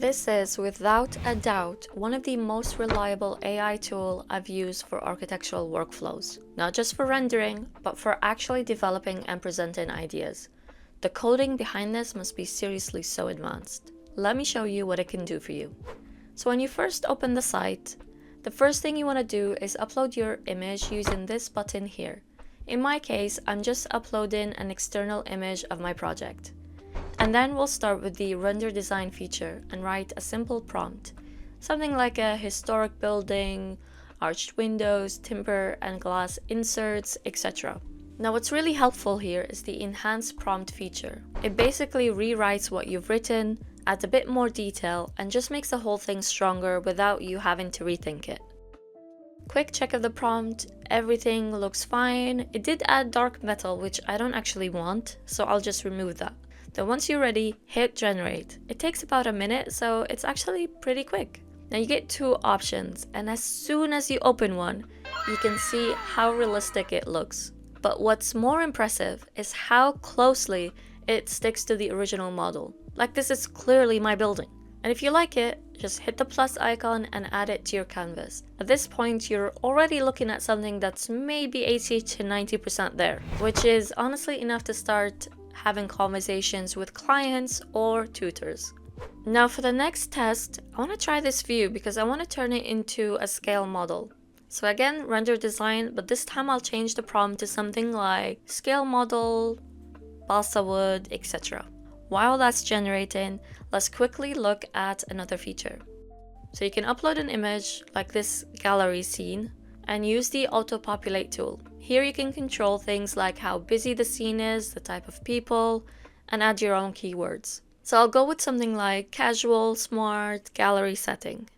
This is, without a doubt, one of the most reliable AI tools I've used for architectural workflows. Not just for rendering, but for actually developing and presenting ideas. The coding behind this must be seriously so advanced. Let me show you what it can do for you. So when you first open the site, the first thing you want to do is upload your image using this button here. In my case, I'm just uploading an external image of my project. And then we'll start with the render design feature and write a simple prompt. Something like a historic building, arched windows, timber and glass inserts, etc. Now what's really helpful here is the enhanced prompt feature. It basically rewrites what you've written, adds a bit more detail, and just makes the whole thing stronger without you having to rethink it. Quick check of the prompt, everything looks fine. It did add dark metal, which I don't actually want, so I'll just remove that. Then once you're ready, hit generate. It takes about a minute, so it's actually pretty quick. Now you get two options, and as soon as you open one, you can see how realistic it looks. But what's more impressive is how closely it sticks to the original model. Like this is clearly my building. And if you like it, just hit the plus icon and add it to your canvas. At this point, you're already looking at something that's maybe 80 to 90% there, which is honestly enough to start having conversations with clients or tutors. Now for the next test, I want to try this view because I want to turn it into a scale model. So again, render design, but this time I'll change the prompt to something like scale model, balsa wood, etc. While that's generating, let's quickly look at another feature. So you can upload an image like this gallery scene and use the auto-populate tool. Here you can control things like how busy the scene is, the type of people, and add your own keywords. So I'll go with something like casual, smart, gallery setting.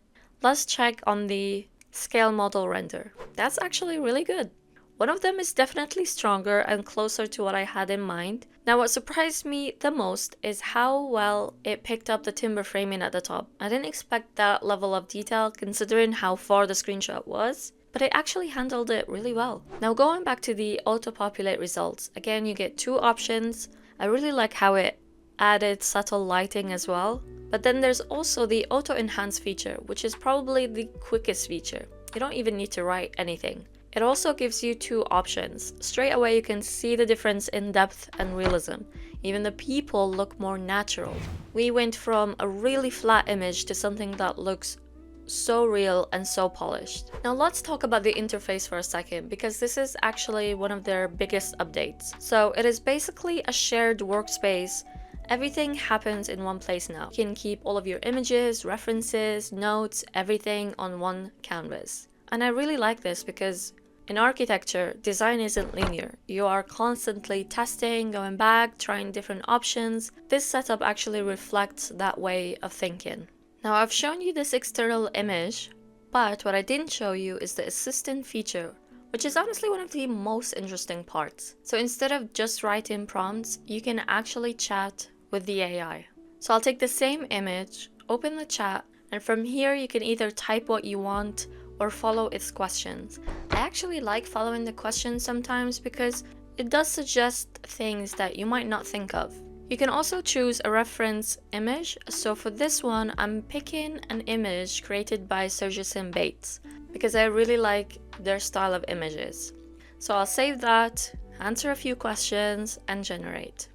Let's check on the scale model render. That's actually really good. One of them is definitely stronger and closer to what I had in mind. Now what surprised me the most is how well it picked up the timber framing at the top. I didn't expect that level of detail considering how far the screenshot was, but it actually handled it really well. Now going back to the auto-populate results, again you get two options. I really like how it added subtle lighting as well. But then there's also the auto-enhance feature, which is probably the quickest feature. You don't even need to write anything. It also gives you two options. Straight away you can see the difference in depth and realism. Even the people look more natural. We went from a really flat image to something that looks so real and so polished. Now let's talk about the interface for a second, because this is actually one of their biggest updates. So it is basically a shared workspace. Everything happens in one place now. You can keep all of your images, references, notes, everything on one canvas. And I really like this because in architecture, design isn't linear. You are constantly testing, going back, trying different options. This setup actually reflects that way of thinking. Now I've shown you this external image, but what I didn't show you is the assistant feature, which is honestly one of the most interesting parts. So instead of just writing prompts, you can actually chat with the AI. So I'll take the same image, open the chat, and from here you can either type what you want or follow its questions. I actually like following the questions sometimes because it does suggest things that you might not think of. You can also choose a reference image. So for this one, I'm picking an image created by Sergeson Bates because I really like their style of images. So I'll save that, answer a few questions, and generate.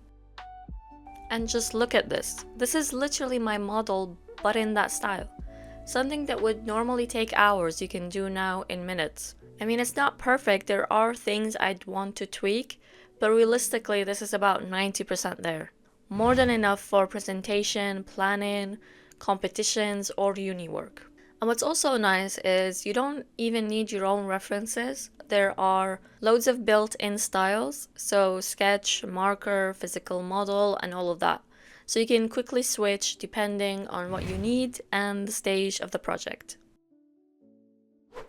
And just look at this. This is literally my model, but in that style. Something that would normally take hours, you can do now in minutes. I mean, it's not perfect. There are things I'd want to tweak, but realistically, this is about 90% there. More than enough for presentation, planning, competitions, or uni work. And what's also nice is you don't even need your own references. There are loads of built-in styles, so sketch, marker, physical model, and all of that. So you can quickly switch depending on what you need and the stage of the project.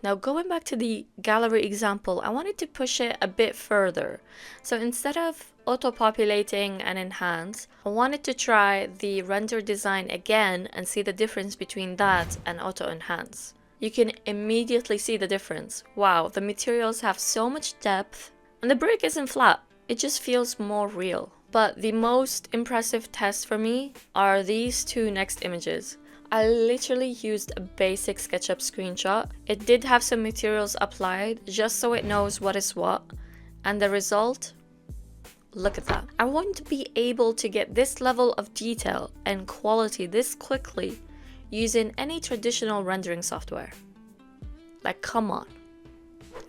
Now going back to the gallery example, I wanted to push it a bit further. So instead of auto-populating and enhance, I wanted to try the render design again and see the difference between that and auto-enhance. You can immediately see the difference. Wow, the materials have so much depth and the brick isn't flat. It just feels more real. But the most impressive test for me are these two next images. I literally used a basic SketchUp screenshot. It did have some materials applied just so it knows what is what, and the result, look at that. I want to be able to get this level of detail and quality this quickly using any traditional rendering software. Like, come on.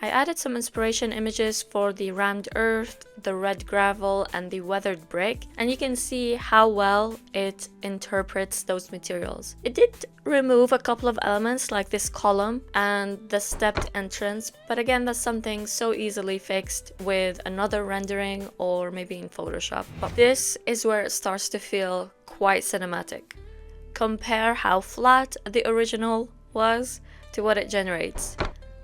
I added some inspiration images for the rammed earth, the red gravel, and the weathered brick, and you can see how well it interprets those materials. It did remove a couple of elements like this column and the stepped entrance, but again, that's something so easily fixed with another rendering or maybe in Photoshop. But this is where it starts to feel quite cinematic. Compare how flat the original was to what it generates.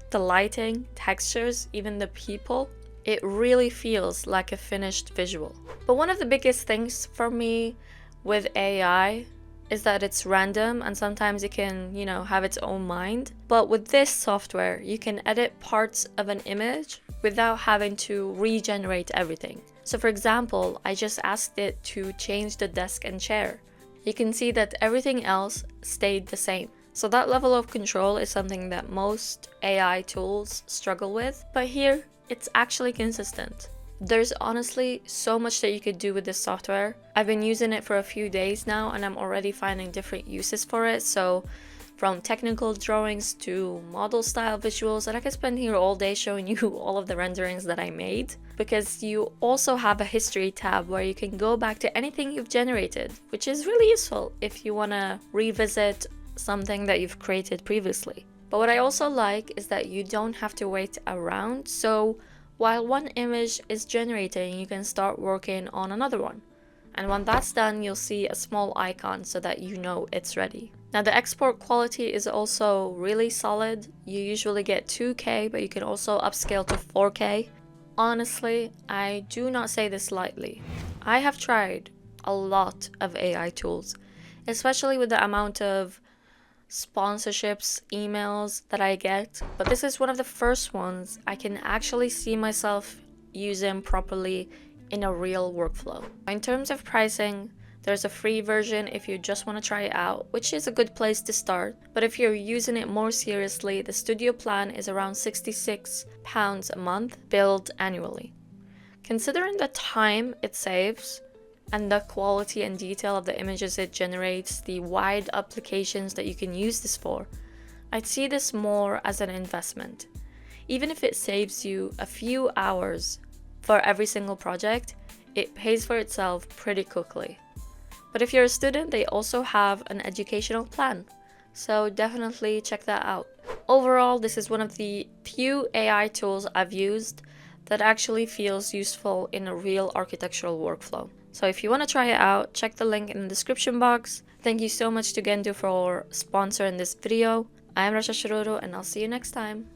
The lighting, textures, even the people, it really feels like a finished visual. But one of the biggest things for me with AI is that it's random and sometimes it can, have its own mind. But with this software, you can edit parts of an image without having to regenerate everything. So for example, I just asked it to change the desk and chair. You can see that everything else stayed the same. So that level of control is something that most AI tools struggle with, but here it's actually consistent. There's honestly so much that you could do with this software. I've been using it for a few days now and I'm already finding different uses for it. So from technical drawings to model style visuals, and I could spend here all day showing you all of the renderings that I made, because you also have a history tab where you can go back to anything you've generated, which is really useful if you want to revisit something that you've created previously. But what I also like is that you don't have to wait around. So while one image is generating, you can start working on another one. And when that's done, you'll see a small icon so that you know it's ready. Now the export quality is also really solid. You usually get 2K, but you can also upscale to 4K. Honestly, I do not say this lightly. I have tried a lot of AI tools, especially with the amount of sponsorships, emails that I get, but this is one of the first ones I can actually see myself using properly in a real workflow. In terms of pricing, there's a free version if you just want to try it out, which is a good place to start, but if you're using it more seriously, the studio plan is around £66 a month, billed annually. Considering the time it saves, and the quality and detail of the images it generates, the wide applications that you can use this for, I'd see this more as an investment. Even if it saves you a few hours for every single project, it pays for itself pretty quickly. But if you're a student, they also have an educational plan, so definitely check that out. Overall, this is one of the few AI tools I've used that actually feels useful in a real architectural workflow. So if you want to try it out, check the link in the description box. Thank you so much to Gendo for sponsoring this video. I am Rasha Shiroro and I'll see you next time.